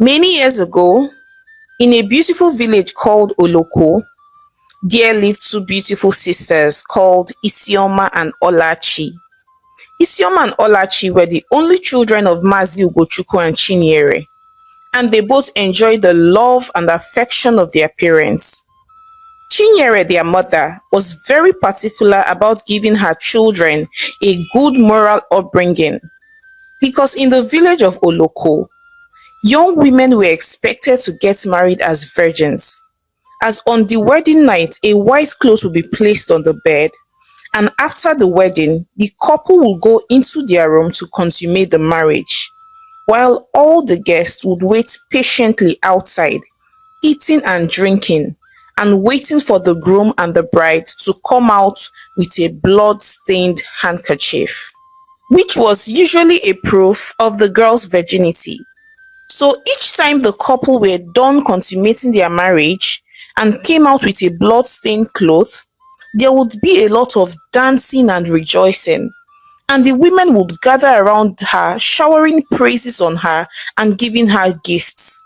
Many years ago, in a beautiful village called Oloko, there lived two beautiful sisters called Isioma and Olachi. Isioma and Olachi were the only children of Mazi Ugochukwu and Chinyere, and they both enjoyed the love and affection of their parents. Chinyere, their mother, was very particular about giving her children a good moral upbringing because in the village of Oloko, young women were expected to get married as virgins, as on the wedding night a white cloth will be placed on the bed, and after the wedding, the couple will go into their room to consummate the marriage, while all the guests would wait patiently outside, eating and drinking, and waiting for the groom and the bride to come out with a blood-stained handkerchief, which was usually a proof of the girl's virginity. So each time the couple were done consummating their marriage and came out with a blood-stained cloth, there would be a lot of dancing and rejoicing, and the women would gather around her, showering praises on her and giving her gifts.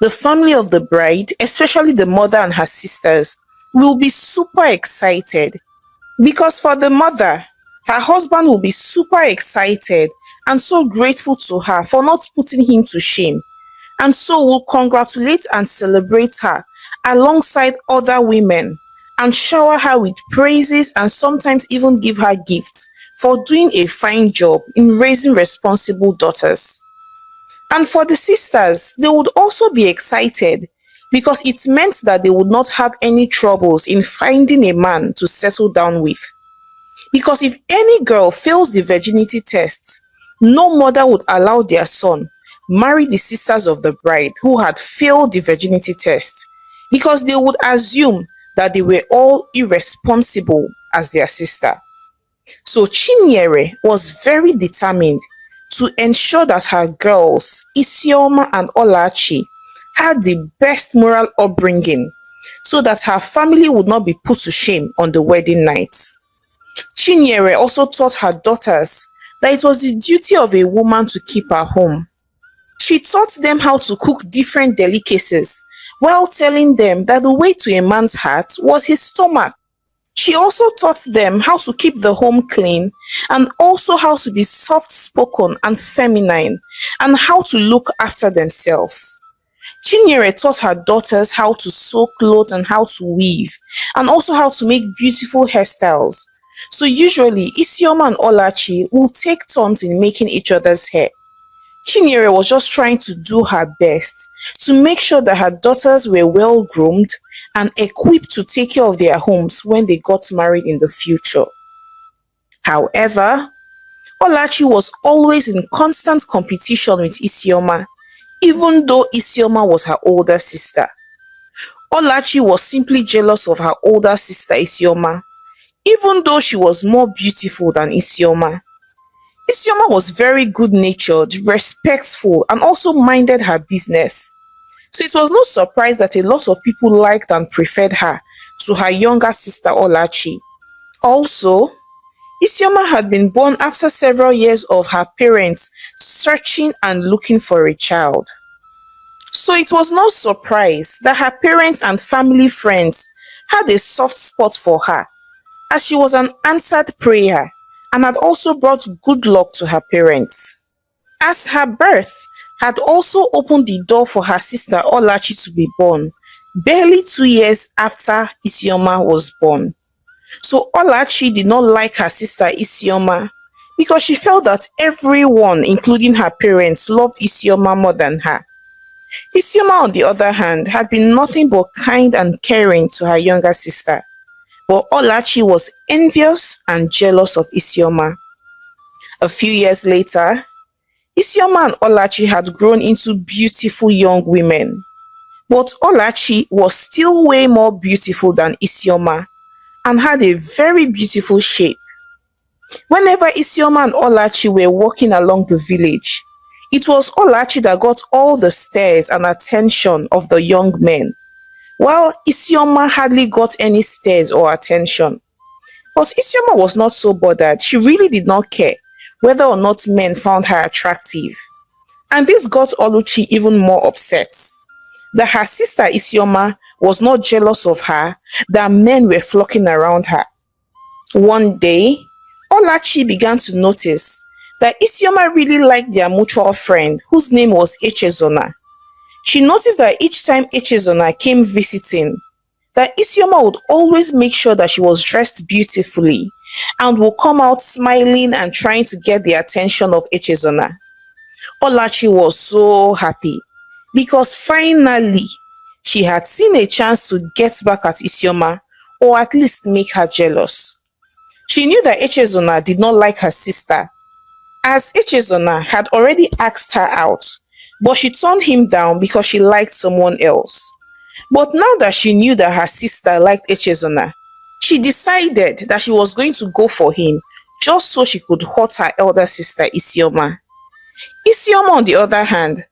The family of the bride, especially the mother and her sisters, will be super excited because for the mother, her husband will be super excited and so grateful to her for not putting him to shame, and so will congratulate and celebrate her alongside other women and shower her with praises and sometimes even give her gifts for doing a fine job in raising responsible daughters. And for the sisters, they would also be excited because it meant that they would not have any troubles in finding a man to settle down with. Because if any girl fails the virginity test, no mother would allow their son marry the sisters of the bride who had failed the virginity test, because they would assume that they were all irresponsible as their sister. So Chinyere was very determined to ensure that her girls, Isioma and Olachi, had the best moral upbringing so that her family would not be put to shame on the wedding night. Chinyere also taught her daughters that it was the duty of a woman to keep her home. She taught them how to cook different delicacies while telling them that the way to a man's heart was his stomach. She also taught them how to keep the home clean and also how to be soft-spoken and feminine and how to look after themselves. Chinyere taught her daughters how to sew clothes and how to weave and also how to make beautiful hairstyles. So usually Isioma and Olachi will take turns in making each other's hair. Chinyere was just trying to do her best to make sure that her daughters were well groomed and equipped to take care of their homes when they got married in the future. However, Olachi was always in constant competition with Isioma, even though Isioma was her older sister. Olachi was simply jealous of her older sister Isioma, even though she was more beautiful than Isioma. Isioma was very good-natured, respectful, and also minded her business. So it was no surprise that a lot of people liked and preferred her to her younger sister Olachi. Also, Isioma had been born after several years of her parents searching and looking for a child. So it was no surprise that her parents and family friends had a soft spot for her, as she was an answered prayer and had also brought good luck to her parents. As her birth had also opened the door for her sister Olachi to be born, barely 2 years after Isioma was born. So Olachi did not like her sister Isioma because she felt that everyone, including her parents, loved Isioma more than her. Isioma, on the other hand, had been nothing but kind and caring to her younger sister. But Olachi was envious and jealous of Isioma. A few years later, Isioma and Olachi had grown into beautiful young women. But Olachi was still way more beautiful than Isioma and had a very beautiful shape. Whenever Isioma and Olachi were walking along the village, it was Olachi that got all the stares and attention of the young men, while Isioma hardly got any stares or attention. But Isioma was not so bothered. She really did not care whether or not men found her attractive. And this got Oluchi even more upset that her sister Isioma was not jealous of her, that men were flocking around her. One day, Olachi began to notice that Isioma really liked their mutual friend whose name was Echezona. She noticed that each time Echezona came visiting, that Isioma would always make sure that she was dressed beautifully and would come out smiling and trying to get the attention of Echezona. Olachi was so happy because finally she had seen a chance to get back at Isioma or at least make her jealous. She knew that Echezona did not like her sister, as Echezona had already asked her out, but she turned him down because she liked someone else. But now that she knew that her sister liked Echezona, she decided that she was going to go for him just so she could hurt her elder sister Isioma. Isioma, on the other hand,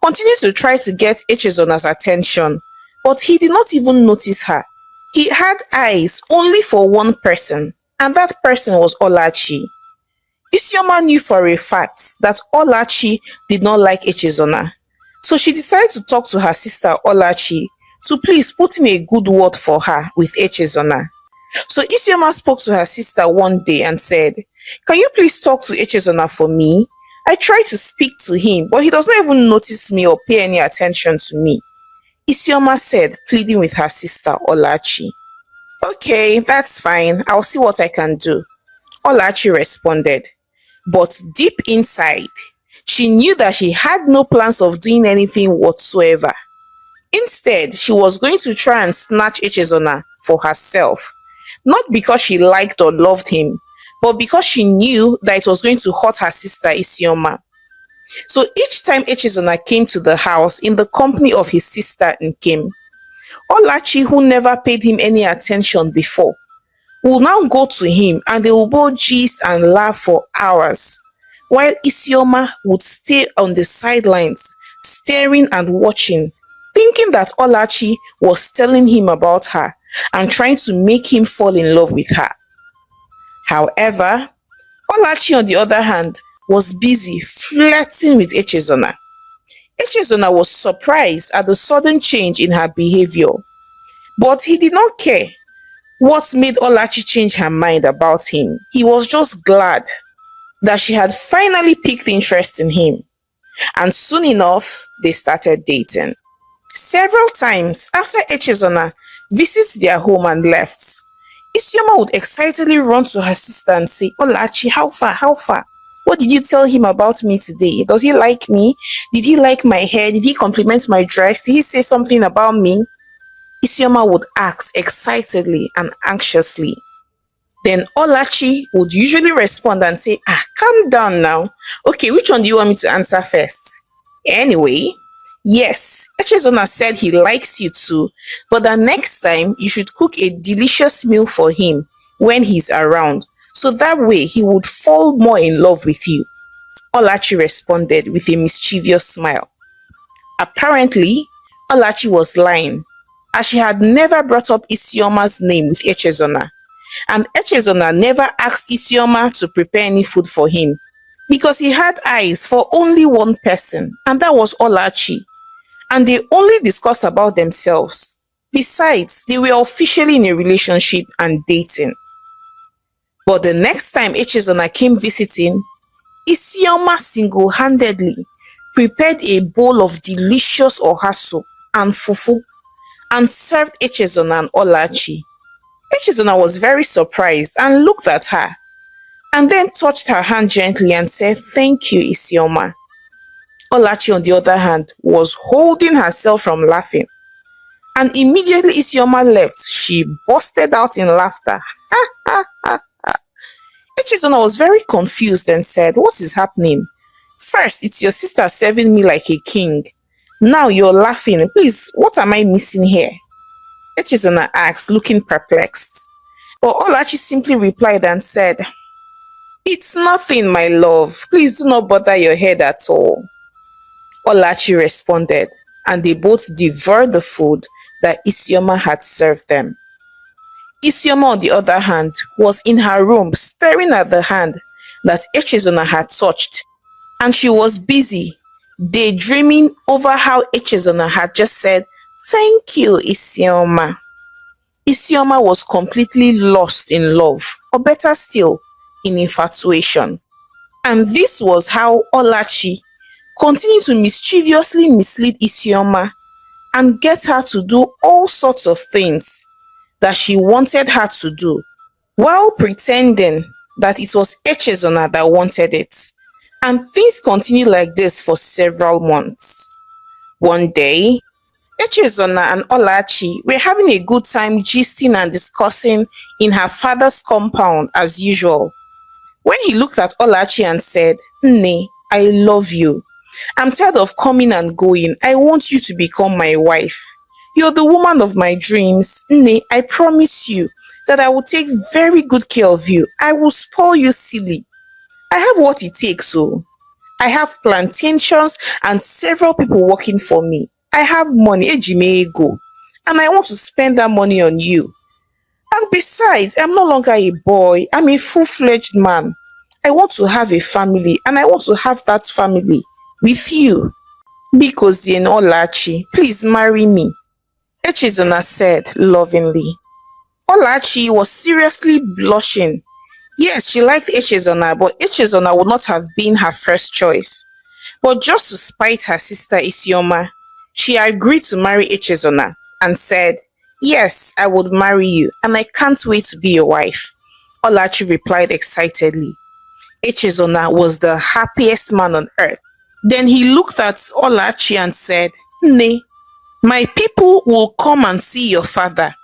continued to try to get Echezona's attention, but he did not even notice her. He had eyes only for one person, and that person was Olachi. Isioma knew for a fact that Olachi did not like Echezona, so she decided to talk to her sister Olachi to please put in a good word for her with Echezona. So Isioma spoke to her sister one day and said, "Can you please talk to Echezona for me? I tried to speak to him, but he does not even notice me or pay any attention to me." Isioma said, pleading with her sister Olachi. "Okay, that's fine. I'll see what I can do," Olachi responded. But deep inside, she knew that she had no plans of doing anything whatsoever. Instead, she was going to try and snatch Echezona for herself, not because she liked or loved him, but because she knew that it was going to hurt her sister Isioma. So each time Echezona came to the house in the company of his sister Nkem, Olachi, who never paid him any attention before, will now go to him and they will both gist and laugh for hours, while Isioma would stay on the sidelines, staring and watching, thinking that Olachi was telling him about her and trying to make him fall in love with her. However, Olachi, on the other hand, was busy flirting with Echezona. Echezona was surprised at the sudden change in her behavior, but he did not care what made Olachi change her mind about him. He was just glad that she had finally piqued interest in him, and soon enough, they started dating. Several times after Echezona visits their home and left, Isioma would excitedly run to her sister and say, "Olachi, how far, how far? What did you tell him about me today? Does he like me? Did he like my hair? Did he compliment my dress? Did he say something about me?" Isioma would ask excitedly and anxiously. Then Olachi would usually respond and say, "Calm down now. Okay, which one do you want me to answer first? Anyway, yes, Echezona said he likes you too, but the next time you should cook a delicious meal for him when he's around, so that way he would fall more in love with you," Olachi responded with a mischievous smile. Apparently, Olachi was lying, as she had never brought up Isioma's name with Echezona, and Echezona never asked Isioma to prepare any food for him because he had eyes for only one person, and that was Olachi, and they only discussed about themselves. Besides, they were officially in a relationship and dating. But the next time Echezona came visiting, Isioma single-handedly prepared a bowl of delicious oha soup and fufu and served Echezona and Olachi. Echezona was very surprised and looked at her, and then touched her hand gently and said, "Thank you, Isioma." Olachi, on the other hand, was holding herself from laughing, and immediately Isioma left, she busted out in laughter. Echezona was very confused and said, "What is happening? First, it's your sister serving me like a king. Now you're laughing. Please, what am I missing here?" Echezona asked, looking perplexed. But Olachi simply replied and said, "It's nothing, my love. Please do not bother your head at all." Olachi responded, and they both devoured the food that Isioma had served them. Isioma, on the other hand, was in her room staring at the hand that Echezona had touched, and she was busy daydreaming over how Echezona had just said, "Thank you, Isioma." Isioma was completely lost in love, or better still, in infatuation. And this was how Olachi continued to mischievously mislead Isioma and get her to do all sorts of things that she wanted her to do, while pretending that it was Echezona that wanted it. And things continued like this for several months. One day, Echezona and Olachi were having a good time gisting and discussing in her father's compound as usual, when he looked at Olachi and said, "Nne, I love you. I'm tired of coming and going. I want you to become my wife. You're the woman of my dreams. Nne, I promise you that I will take very good care of you. I will spoil you silly. I have what it takes, so I have plantations and several people working for me. I have money, ejime ego, and I want to spend that money on you. And besides, I'm no longer a boy, I'm a full-fledged man. I want to have a family, and I want to have that family with you. Because Olachi, please marry me." Echezona said lovingly. Olachi was seriously blushing. Yes, she liked Echezona, but Echezona would not have been her first choice. But just to spite her sister Isioma, she agreed to marry Echezona and said, "Yes, I would marry you, and I can't wait to be your wife." Olachi replied excitedly. Echezona was the happiest man on earth. Then he looked at Olachi and said, "Nay, my people will come and see your father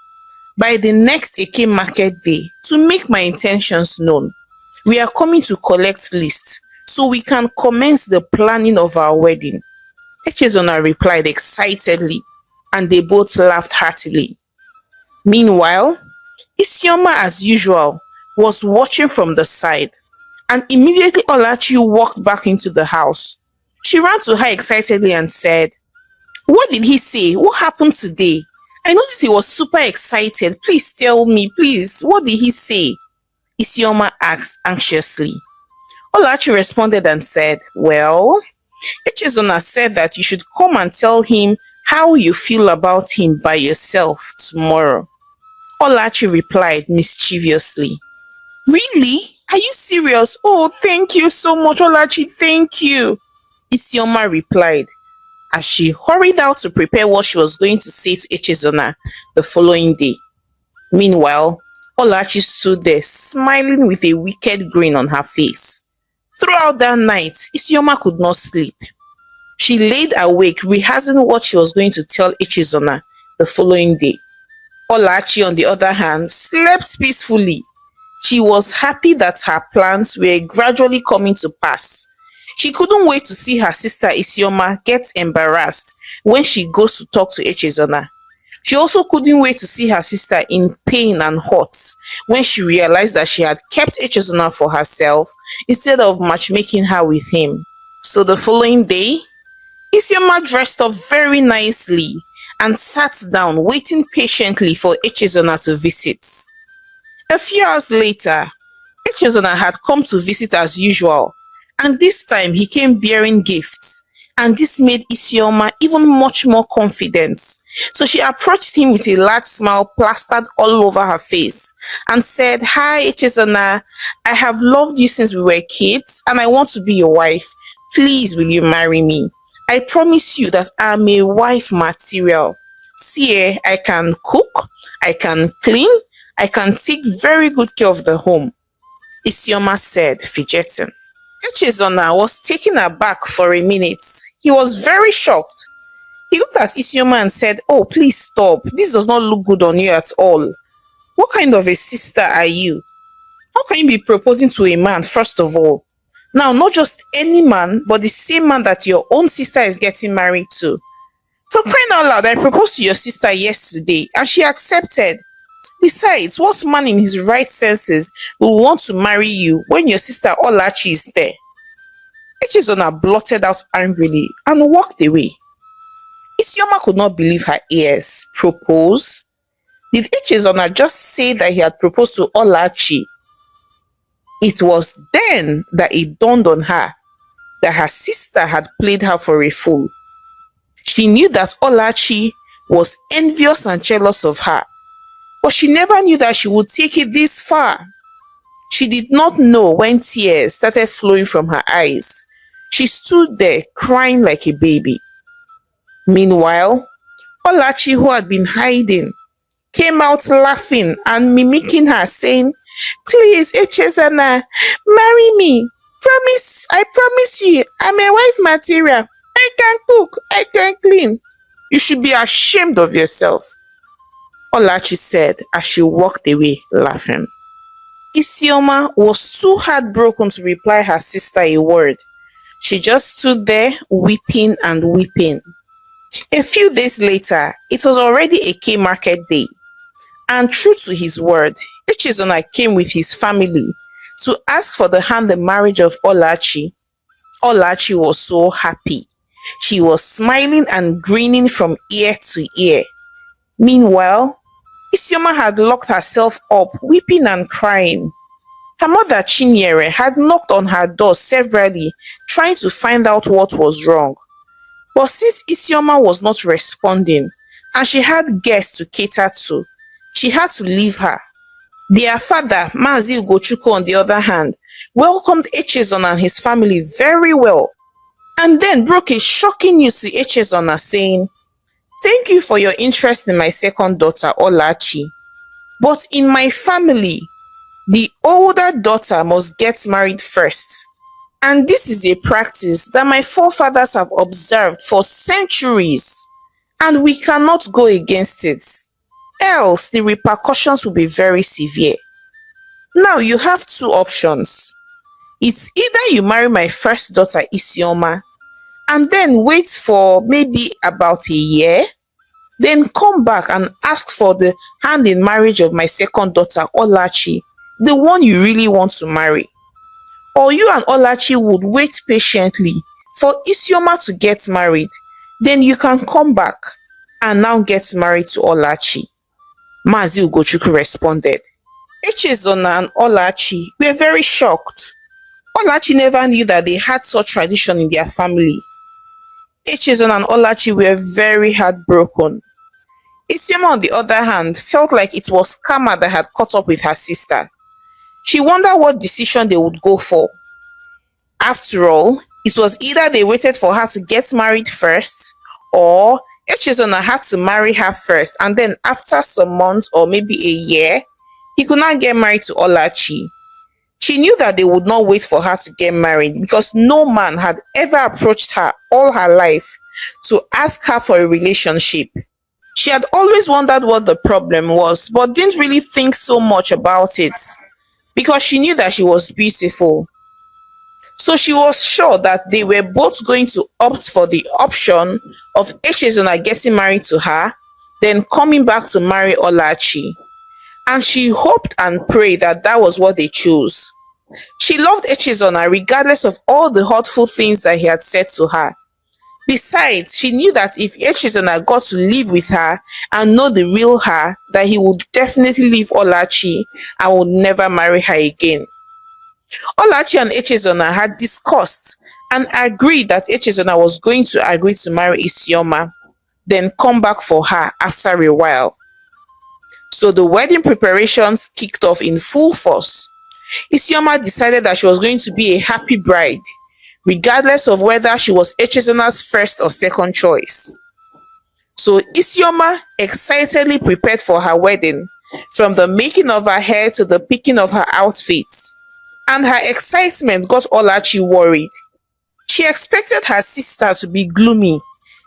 by the next Eke market day to make my intentions known. We are coming to collect lists so we can commence the planning of our wedding." Echezona replied excitedly, and they both laughed heartily. Meanwhile, Isioma, as usual, was watching from the side, and immediately Olachi walked back into the house. She ran to her excitedly and said, "What did he say? What happened today? I noticed he was super excited. Please tell me, please, what did he say?" Isioma asked anxiously. Olachi responded and said, "Well, Echezona said that you should come and tell him how you feel about him by yourself tomorrow." Olachi replied mischievously, "Really? Are you serious? Oh, thank you so much, Olachi, thank you." Isioma replied as she hurried out to prepare what she was going to say to Echezona the following day. Meanwhile, Olachi stood there smiling with a wicked grin on her face. Throughout that night, Isioma could not sleep. She laid awake rehearsing what she was going to tell Echezona the following day. Olachi, on the other hand, slept peacefully. She was happy that her plans were gradually coming to pass. She couldn't wait to see her sister Isioma get embarrassed when she goes to talk to Echezona. She also couldn't wait to see her sister in pain and hurt when she realized that she had kept Echezona for herself instead of matchmaking her with him. So the following day, Isioma dressed up very nicely and sat down waiting patiently for Echezona to visit. A few hours later, Echezona had come to visit as usual, and this time he came bearing gifts, and this made Isioma even much more confident. So she approached him with a large smile plastered all over her face and said, "Hi Echezona, I have loved you since we were kids and I want to be your wife. Please, will you marry me? I promise you that I'm a wife material. See, I can cook, I can clean, I can take very good care of the home," Isioma said, fidgeting. Echezona was taken aback for a minute. He was very shocked. He looked at Isioma and said, "Oh, please stop. This does not look good on you at all. What kind of a sister are you? How can you be proposing to a man, first of all? Now, not just any man, but the same man that your own sister is getting married to. For crying out loud, I proposed to your sister yesterday and she accepted. Besides, what man in his right senses will want to marry you when your sister Olachi is there?" Echezona blurted out angrily and walked away. Isioma could not believe her ears. Propose? Did Echezona just say that he had proposed to Olachi? It was then that it dawned on her that her sister had played her for a fool. She knew that Olachi was envious and jealous of her, but she never knew that she would take it this far. She did not know when tears started flowing from her eyes. She stood there crying like a baby. Meanwhile, Olachi, who had been hiding, came out laughing and mimicking her, saying, "Please, Echezana, marry me. I promise you, I'm a wife material. I can cook, I can clean. You should be ashamed of yourself," Olachi said as she walked away laughing. Isioma was too heartbroken to reply her sister a word. She just stood there weeping and weeping. A few days later, it was already a Eke market day, and true to his word, Echezona came with his family to ask for the hand in marriage of Olachi. Olachi was so happy. She was smiling and grinning from ear to ear. Meanwhile, Isioma had locked herself up, weeping and crying. Her mother Chinyere had knocked on her door severally, trying to find out what was wrong. But since Isioma was not responding, and she had guests to cater to, she had to leave her. Their father, Mazi Ugochukwu, on the other hand, welcomed Echezona and his family very well, and then broke a shocking news to Echezona saying, "Thank you for your interest in my second daughter, Olachi. But in my family, the older daughter must get married first. And this is a practice that my forefathers have observed for centuries, and we cannot go against it. Else, the repercussions will be very severe. Now you have two options. It's either you marry my first daughter, Isioma, and then wait for maybe about a year, then come back and ask for the hand in marriage of my second daughter, Olachi, the one you really want to marry. Or you and Olachi would wait patiently for Isioma to get married, then you can come back and now get married to Olachi." Mazi Ugochukwu responded. Echezona and Olachi were very shocked. Olachi never knew that they had such tradition in their family. Echezona and Olachi were very heartbroken. Isioma, on the other hand, felt like it was karma that had caught up with her sister. She wondered what decision they would go for. After all, it was either they waited for her to get married first, or Echezona had to marry her first, and then after some months or maybe a year, he could not get married to Olachi. She knew that they would not wait for her to get married because no man had ever approached her all her life to ask her for a relationship. She had always wondered what the problem was, but didn't really think so much about it because she knew that she was beautiful. So she was sure that they were both going to opt for the option of Echezona getting married to her, then coming back to marry Olachi. And she hoped and prayed that that was what they chose. She loved Echezona regardless of all the hurtful things that he had said to her. Besides, she knew that if Echezona got to live with her and know the real her, that he would definitely leave Olachi and would never marry her again. Olachi and Echezona had discussed and agreed that Echezona was going to agree to marry Isioma, then come back for her after a while. So the wedding preparations kicked off in full force. Isioma decided that she was going to be a happy bride, regardless of whether she was Echezona's first or second choice. So Isioma excitedly prepared for her wedding, from the making of her hair to the picking of her outfits. And her excitement got Olachi worried. She expected her sister to be gloomy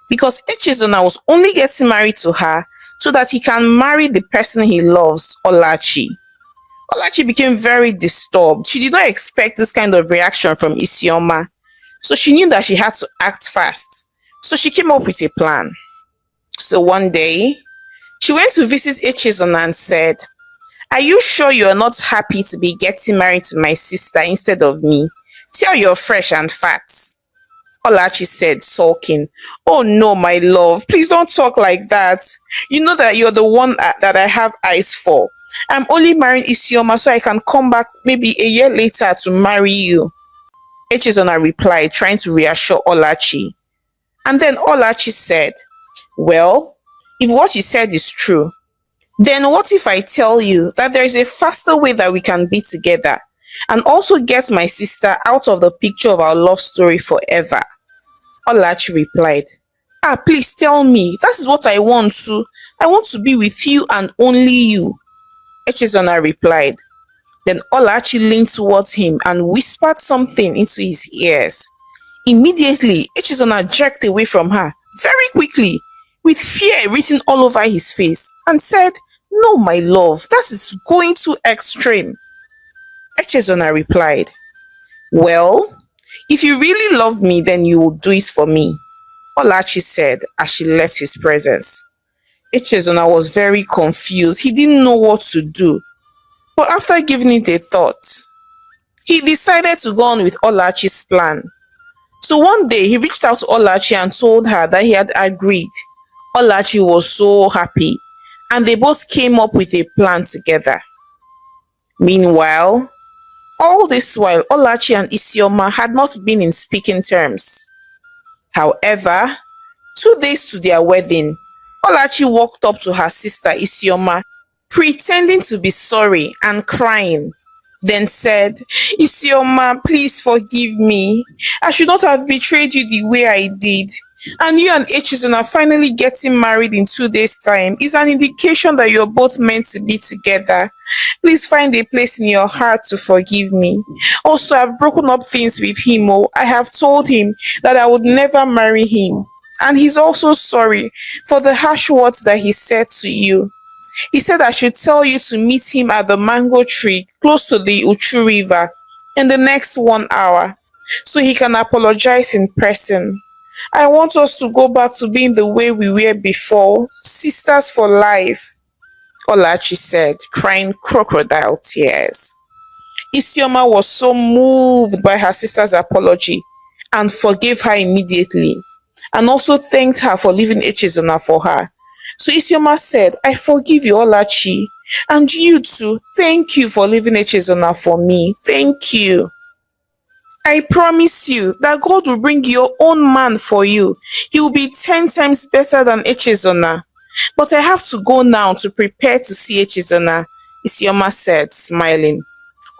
because Echezona was only getting married to her so that he can marry the person he loves, Olachi. Olachi became very disturbed. She did not expect this kind of reaction from Isioma, so she knew that she had to act fast. So she came up with a plan. So one day, she went to visit Echezona and said, "Are you sure you are not happy to be getting married to my sister instead of me? Tell you're fresh and fat." Olachi said, sulking, "Oh no, my love, please don't talk like that. You know that you're the one that I have eyes for. I'm only marrying Isioma so I can come back maybe a year later to marry you." Echezona replied, trying to reassure Olachi. And then Olachi said, well, if what you said is true, then what if I tell you that there is a faster way that we can be together and also get my sister out of the picture of our love story forever? Olachi replied, please tell me. That is what I want to. I want to be with you and only you. Echezona replied. Then Olachi leaned towards him and whispered something into his ears. Immediately, Echezona jerked away from her very quickly, with fear written all over his face, and said, no, my love, that is going too extreme. Echezona replied, well, if you really love me, then you will do it for me, Olachi said as she left his presence. Echezona was very confused. He didn't know what to do. But after giving it a thought, he decided to go on with Olachi's plan. So one day, he reached out to Olachi and told her that he had agreed. Olachi was so happy, and they both came up with a plan together. Meanwhile, all this while, Olachi and Isioma had not been in speaking terms. However, 2 days to their wedding, Olachi walked up to her sister Isioma, pretending to be sorry and crying, then said, Isioma, please forgive me. I should not have betrayed you the way I did. And you and Echezona finally getting married in 2 days' time is an indication that you're both meant to be together. Please find a place in your heart to forgive me. Also, I've broken up things with him. I have told him that I would never marry him. And he's also sorry for the harsh words that he said to you. He said I should tell you to meet him at the mango tree close to the Uchu River in the next 1 hour so he can apologize in person. I want us to go back to being the way we were before, sisters for life, Olachi said, crying crocodile tears. Isioma was so moved by her sister's apology and forgave her immediately, and also thanked her for leaving Echezona for her. So Isioma said, I forgive you, Olachi, and you too. Thank you for leaving Echezona for me. Thank you. I promise you that God will bring your own man for you. He will be 10 times better than Echezona. But I have to go now to prepare to see Echezona, Isioma said, smiling.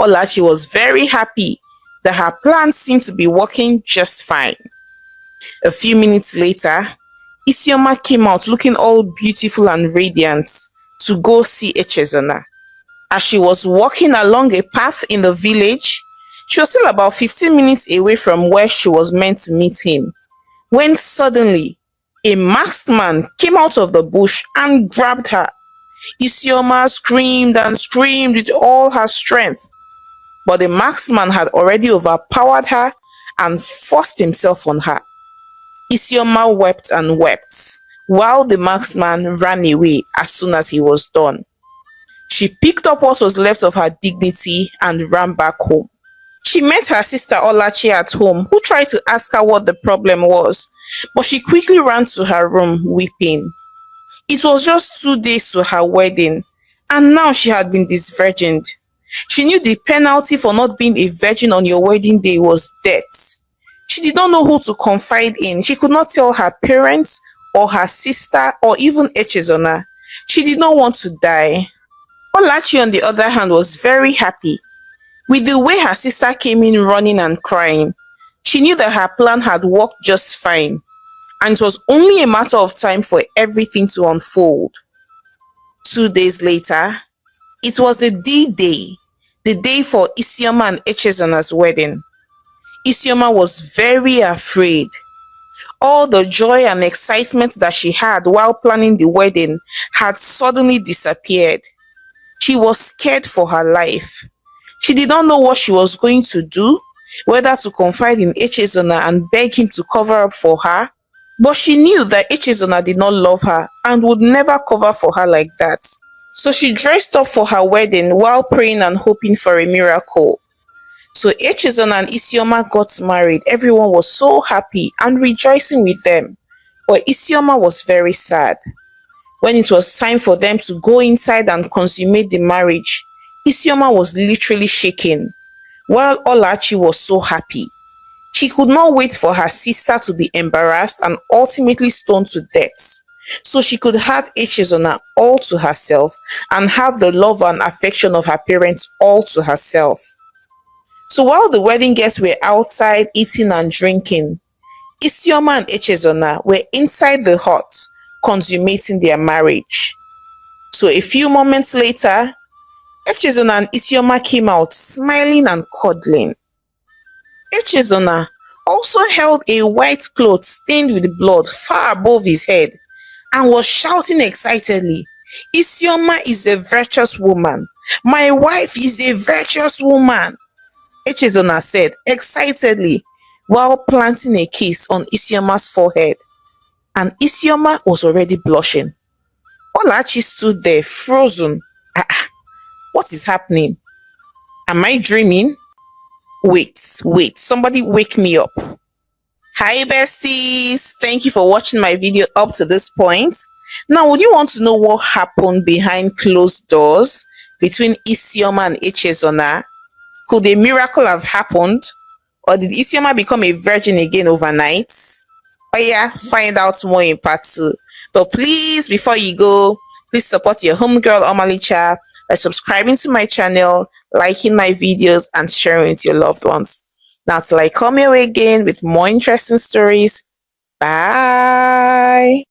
Olachi was very happy that her plan seemed to be working just fine. A few minutes later, Isioma came out looking all beautiful and radiant to go see Echezona. As she was walking along a path in the village, she was still about 15 minutes away from where she was meant to meet him, when suddenly a masked man came out of the bush and grabbed her. Isioma screamed and screamed with all her strength, but the masked man had already overpowered her and forced himself on her. Isioma wept and wept, while the masked man ran away as soon as he was done. She picked up what was left of her dignity and ran back home. She met her sister Olachi at home, who tried to ask her what the problem was, but she quickly ran to her room weeping. It was just 2 days to her wedding, and now she had been disvirgined. She knew the penalty for not being a virgin on your wedding day was death. She did not know who to confide in. She could not tell her parents or her sister or even Echezona. She did not want to die. Olachi, on the other hand, was very happy. With the way her sister came in running and crying, she knew that her plan had worked just fine, and it was only a matter of time for everything to unfold. 2 days later, it was the D-Day, the day for Isioma and Echezona's wedding. Isioma was very afraid. All the joy and excitement that she had while planning the wedding had suddenly disappeared. She was scared for her life. She did not know what she was going to do, whether to confide in Echezona and beg him to cover up for her, but she knew that Echezona did not love her and would never cover for her like that. So she dressed up for her wedding while praying and hoping for a miracle. So Echezona and Isioma got married. Everyone was so happy and rejoicing with them, but Isioma was very sad. When it was time for them to go inside and consummate the marriage, Isioma was literally shaking, while Olachi was so happy. She could not wait for her sister to be embarrassed and ultimately stoned to death, so she could have Echezona all to herself and have the love and affection of her parents all to herself. So while the wedding guests were outside eating and drinking, Isioma and Echezona were inside the hut consummating their marriage. So a few moments later, Echezona and Isioma came out smiling and cuddling. Echezona also held a white cloth stained with blood far above his head and was shouting excitedly, "Isioma is a virtuous woman. My wife is a virtuous woman," Echezona said excitedly while planting a kiss on Isioma's forehead. And Isioma was already blushing. Olachi stood there frozen. What is happening? Am I dreaming? Wait, somebody wake me up. Hi besties, thank you for watching my video up to this point. Now, would you want to know what happened behind closed doors between Isioma and Echezona? Could a miracle have happened? Or did Isioma become a virgin again overnight? Oh yeah, find out more in part 2. But please, before you go, please support your homegirl Omalicha by subscribing to my channel, liking my videos, and sharing with your loved ones. Now till I come your way again with more interesting stories. Bye.